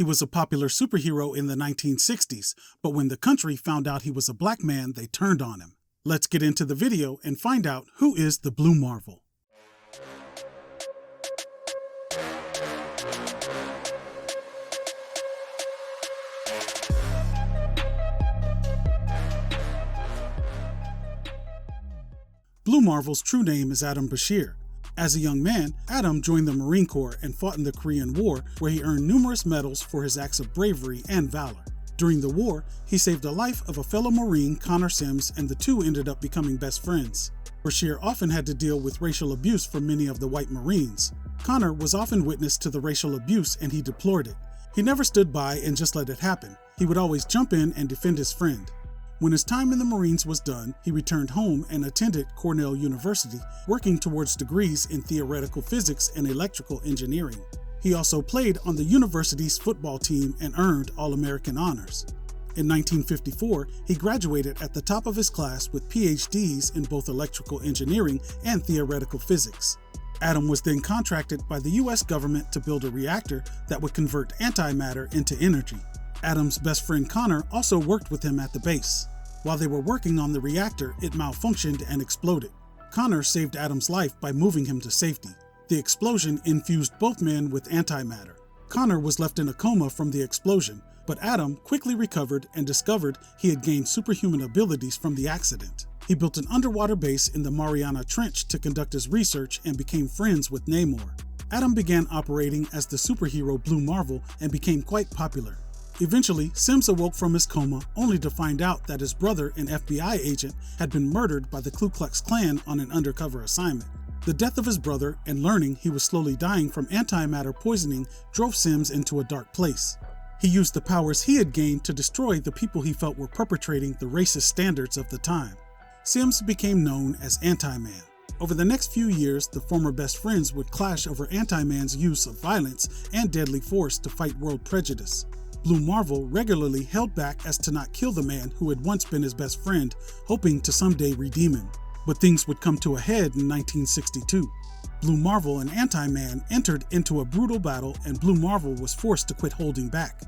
He was a popular superhero in the 1960s, but when the country found out he was a black man, they turned on him. Let's get into the video and find out who is the Blue Marvel. Blue Marvel's true name is Adam Brashear. As a young man, Adam joined the Marine Corps and fought in the Korean War, where he earned numerous medals for his acts of bravery and valor. During the war, he saved the life of a fellow Marine, Connor Sims, and the two ended up becoming best friends. Brashear often had to deal with racial abuse from many of the white Marines. Connor was often witness to the racial abuse and he deplored it. He never stood by and just let it happen. He would always jump in and defend his friend. When his time in the Marines was done, he returned home and attended Cornell University, working towards degrees in theoretical physics and electrical engineering. He also played on the university's football team and earned All-American honors. In 1954, he graduated at the top of his class with PhDs in both electrical engineering and theoretical physics. Adam was then contracted by the US government to build a reactor that would convert antimatter into energy. Adam's best friend Connor also worked with him at the base. While they were working on the reactor, it malfunctioned and exploded. Connor saved Adam's life by moving him to safety. The explosion infused both men with antimatter. Connor was left in a coma from the explosion, but Adam quickly recovered and discovered he had gained superhuman abilities from the accident. He built an underwater base in the Mariana Trench to conduct his research and became friends with Namor. Adam began operating as the superhero Blue Marvel and became quite popular. Eventually, Sims awoke from his coma only to find out that his brother, an FBI agent, had been murdered by the Ku Klux Klan on an undercover assignment. The death of his brother and learning he was slowly dying from antimatter poisoning drove Sims into a dark place. He used the powers he had gained to destroy the people he felt were perpetrating the racist standards of the time. Sims became known as Anti-Man. Over the next few years, the former best friends would clash over Anti-Man's use of violence and deadly force to fight world prejudice. Blue Marvel regularly held back as to not kill the man who had once been his best friend, hoping to someday redeem him. But things would come to a head in 1962. Blue Marvel and Anti-Man entered into a brutal battle and Blue Marvel was forced to quit holding back.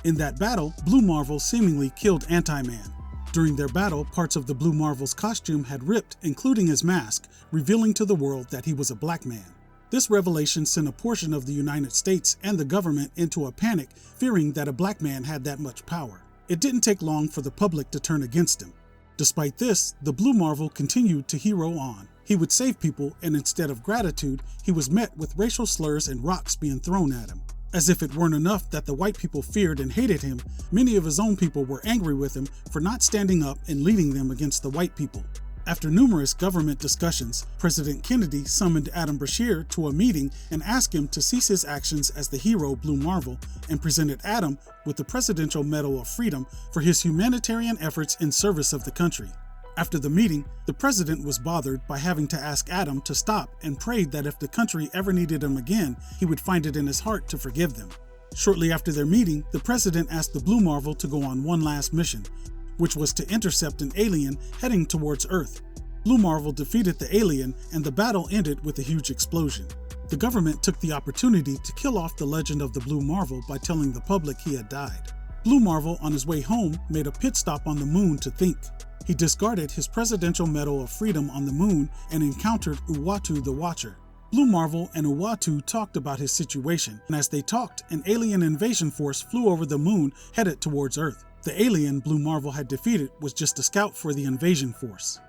In that battle, Blue Marvel seemingly killed Anti-Man. During their battle, parts of the Blue Marvel's costume had ripped, including his mask, revealing to the world that he was a black man. This revelation sent a portion of the United States and the government into a panic, fearing that a black man had that much power. It didn't take long for the public to turn against him. Despite this, the Blue Marvel continued to hero on. He would save people, and instead of gratitude, he was met with racial slurs and rocks being thrown at him. As if it weren't enough that the white people feared and hated him, many of his own people were angry with him for not standing up and leading them against the white people. After numerous government discussions, President Kennedy summoned Adam Brashear to a meeting and asked him to cease his actions as the hero Blue Marvel and presented Adam with the Presidential Medal of Freedom for his humanitarian efforts in service of the country. After the meeting, the president was bothered by having to ask Adam to stop and prayed that if the country ever needed him again, he would find it in his heart to forgive them. Shortly after their meeting, the president asked the Blue Marvel to go on one last mission, which was to intercept an alien heading towards Earth. Blue Marvel defeated the alien and the battle ended with a huge explosion. The government took the opportunity to kill off the legend of the Blue Marvel by telling the public he had died. Blue Marvel, on his way home, made a pit stop on the moon to think. He discarded his Presidential Medal of Freedom on the moon and encountered Uatu the Watcher. Blue Marvel and Uatu talked about his situation, and as they talked, an alien invasion force flew over the moon headed towards Earth. The alien Blue Marvel had defeated was just a scout for the invasion force.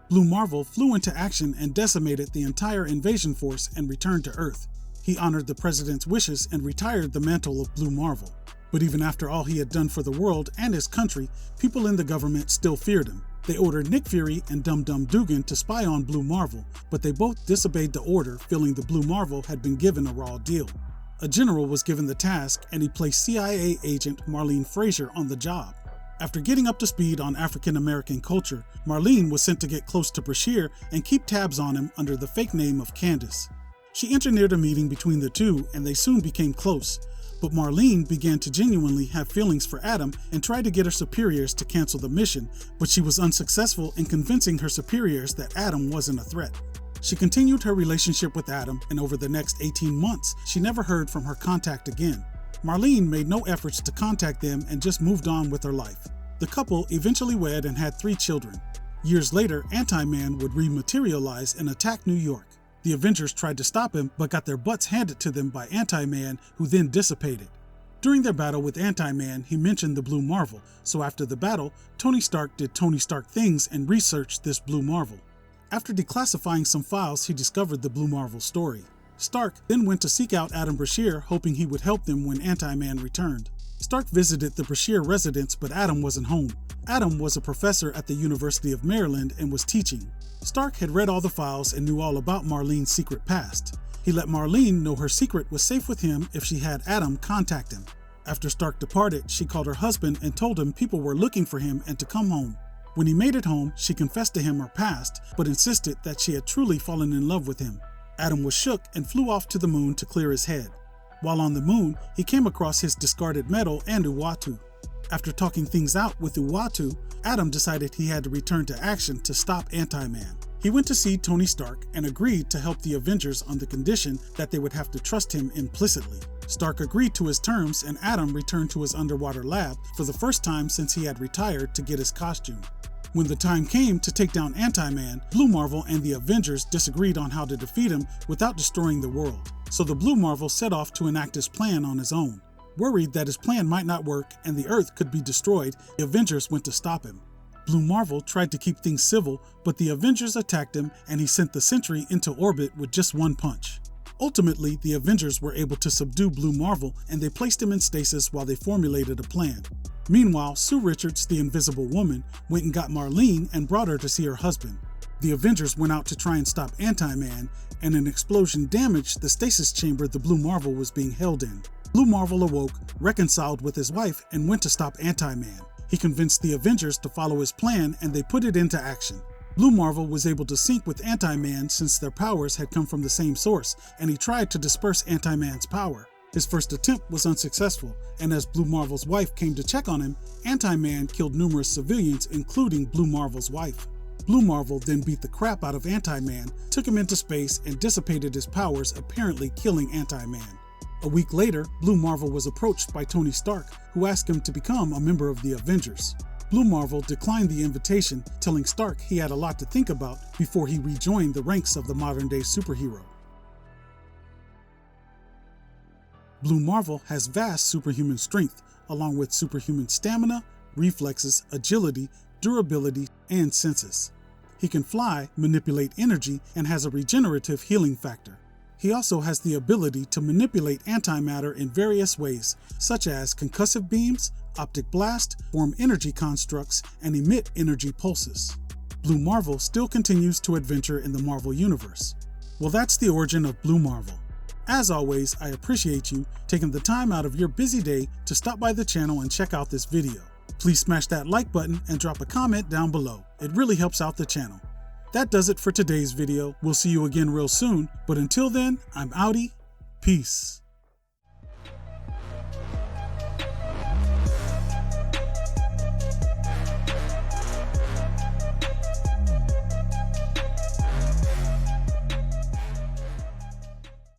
Blue Marvel flew into action and decimated the entire invasion force and returned to Earth. He honored the president's wishes and retired the mantle of Blue Marvel. But even after all he had done for the world and his country, people in the government still feared him. They ordered Nick Fury and Dum Dum Dugan to spy on Blue Marvel, but they both disobeyed the order, feeling the Blue Marvel had been given a raw deal. A general was given the task, and he placed CIA agent Marlene Frazier on the job. After getting up to speed on African American culture, Marlene was sent to get close to Brashear and keep tabs on him under the fake name of Candace. She engineered a meeting between the two, and they soon became close. But Marlene began to genuinely have feelings for Adam and tried to get her superiors to cancel the mission, but she was unsuccessful in convincing her superiors that Adam wasn't a threat. She continued her relationship with Adam, and over the next 18 months, she never heard from her contact again. Marlene made no efforts to contact them and just moved on with her life. The couple eventually wed and had 3 children. Years later, Anti-Man would rematerialize and attack New York. The Avengers tried to stop him, but got their butts handed to them by Anti-Man, who then dissipated. During their battle with Anti-Man, he mentioned the Blue Marvel, so after the battle, Tony Stark did Tony Stark things and researched this Blue Marvel. After declassifying some files, he discovered the Blue Marvel story. Stark then went to seek out Adam Brashear, hoping he would help them when Anti-Man returned. Stark visited the Brashear residence, but Adam wasn't home. Adam was a professor at the University of Maryland and was teaching. Stark had read all the files and knew all about Marlene's secret past. He let Marlene know her secret was safe with him if she had Adam contact him. After Stark departed, she called her husband and told him people were looking for him and to come home. When he made it home, she confessed to him her past, but insisted that she had truly fallen in love with him. Adam was shook and flew off to the moon to clear his head. While on the moon, he came across his discarded medal and Uatu. After talking things out with Uatu, Adam decided he had to return to action to stop Anti-Man. He went to see Tony Stark and agreed to help the Avengers on the condition that they would have to trust him implicitly. Stark agreed to his terms, and Adam returned to his underwater lab for the first time since he had retired to get his costume. When the time came to take down Anti-Man, Blue Marvel and the Avengers disagreed on how to defeat him without destroying the world, so the Blue Marvel set off to enact his plan on his own. Worried that his plan might not work and the Earth could be destroyed, the Avengers went to stop him. Blue Marvel tried to keep things civil, but the Avengers attacked him and he sent the Sentry into orbit with just one punch. Ultimately, the Avengers were able to subdue Blue Marvel and they placed him in stasis while they formulated a plan. Meanwhile, Sue Richards, the Invisible Woman, went and got Marlene and brought her to see her husband. The Avengers went out to try and stop Anti-Man, and an explosion damaged the stasis chamber the Blue Marvel was being held in. Blue Marvel awoke, reconciled with his wife, and went to stop Anti-Man. He convinced the Avengers to follow his plan and they put it into action. Blue Marvel was able to sync with Anti-Man since their powers had come from the same source, and he tried to disperse Anti-Man's power. His first attempt was unsuccessful, and as Blue Marvel's wife came to check on him, Anti-Man killed numerous civilians, including Blue Marvel's wife. Blue Marvel then beat the crap out of Anti-Man, took him into space, and dissipated his powers, apparently killing Anti-Man. A week later, Blue Marvel was approached by Tony Stark, who asked him to become a member of the Avengers. Blue Marvel declined the invitation, telling Stark he had a lot to think about before he rejoined the ranks of the modern-day superhero. Blue Marvel has vast superhuman strength, along with superhuman stamina, reflexes, agility, durability, and senses. He can fly, manipulate energy, and has a regenerative healing factor. He also has the ability to manipulate antimatter in various ways, such as concussive beams, optic blast, form energy constructs, and emit energy pulses. Blue Marvel still continues to adventure in the Marvel Universe. Well, that's the origin of Blue Marvel. As always, I appreciate you taking the time out of your busy day to stop by the channel and check out this video. Please smash that like button and drop a comment down below. It really helps out the channel. That does it for today's video. We'll see you again real soon, but until then, I'm outie. Peace.